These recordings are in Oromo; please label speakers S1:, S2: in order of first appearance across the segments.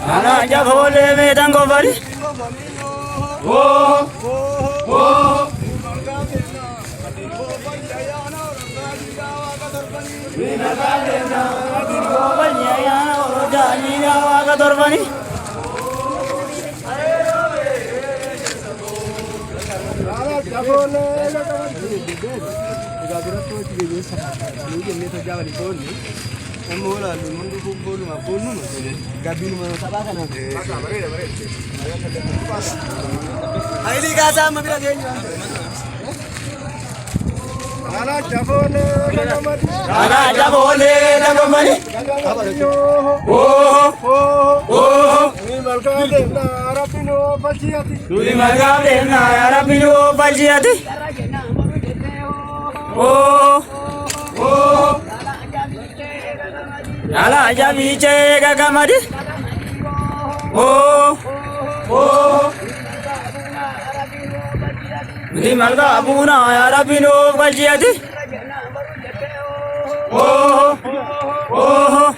S1: Ana jabole medango bari. Oh, oh. Ana jabole dagamari. Oh, oh. Tuli margabena arabino bajiati. Oh, oh. Ala javiche gagamari. Oh, oh. Tuli margabuna arabino bajiati. Oh, oh.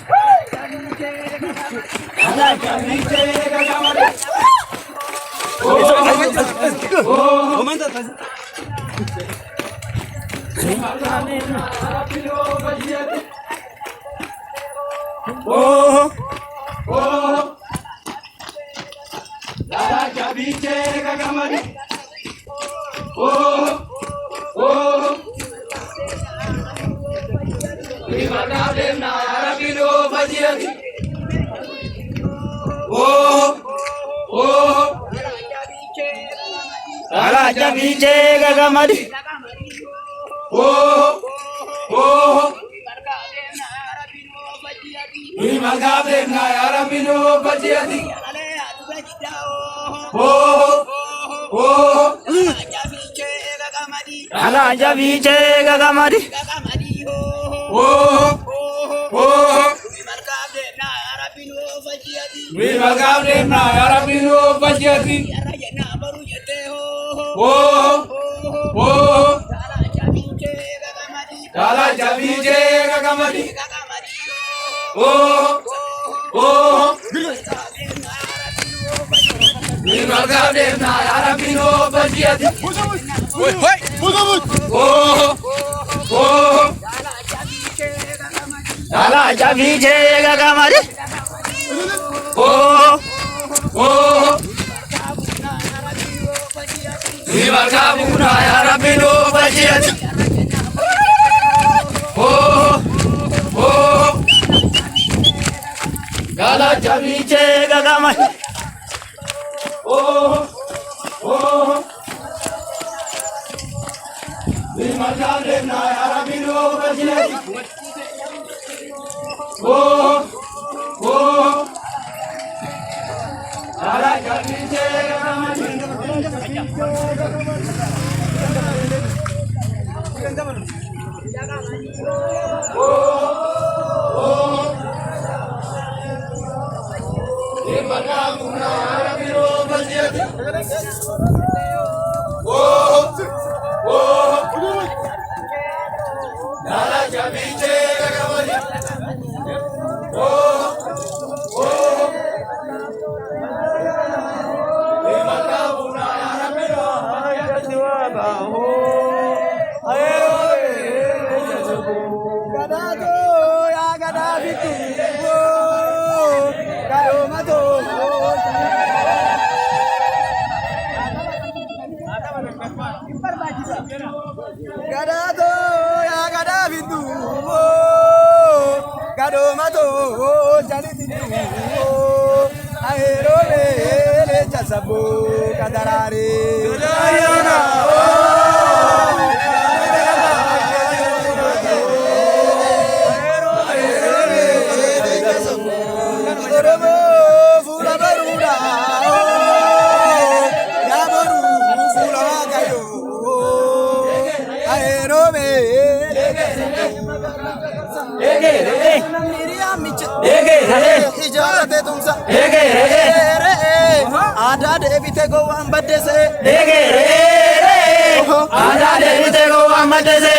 S1: Ala javiche gagamari. Oh, momento. Oh, oh. Lala jabiche gagamari. Oh, oh. Imagade na arabino bajiati. Oh, oh. Lala jabiche gagamari. Oh, oh. Imagade na arabino bajiati. Oh, oh. Ala javiche gagamari. Oh, oh. Imagade na arabino bajiati. Oh, oh. Lala javiche gagamari. Oh, oh. Imagade na arabino bajiati. Oh, oh. Lala javiche gagamari. Oh, oh. Imagabuna arabino bajiati. Oh, oh. Lala javiche gagamari. Oh, oh. Imagade na arabino bajiati. Oh, oh. Lala javiche gagamari. Gadado ya gadavidu gado mato jaliti aero le jasabo kadarare ayana Ada devite go ambadese ada devite go ambadese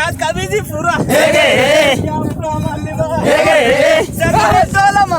S1: askabizi fura sagare salama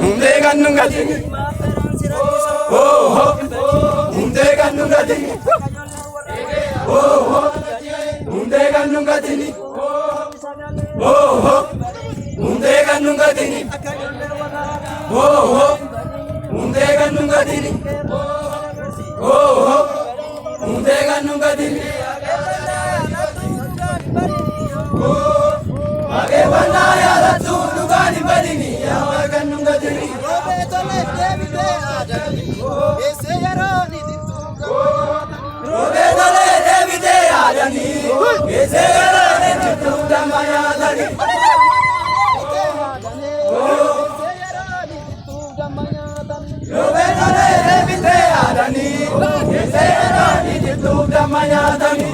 S1: hundee kan nu gatini hundee kan nu gatini hundee kan nu gatini hundee kan nu gatini hundee kan nu gatini hundee kan nu gatini Bagaimana ya Ratu dugani badini ya kan nu gatini Robe tole devite adani ese yaroni dituga Robe tole devite adani ese yaroni dituga maya dani Robe tole devite adani ese yaroni dituga maya dani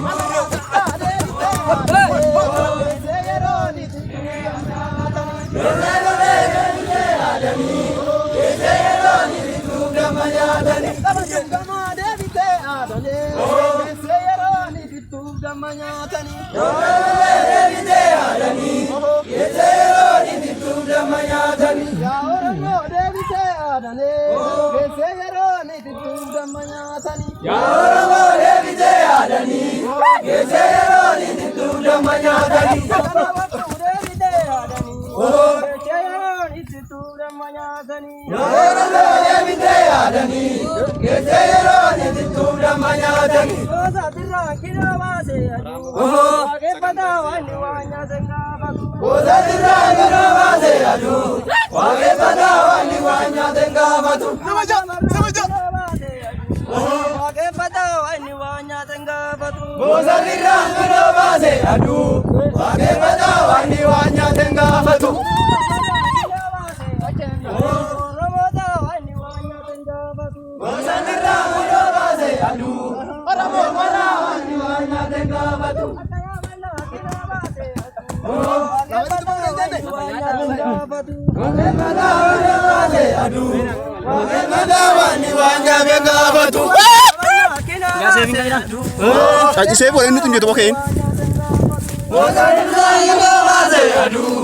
S2: Saya boleh nunjuk tu pakai.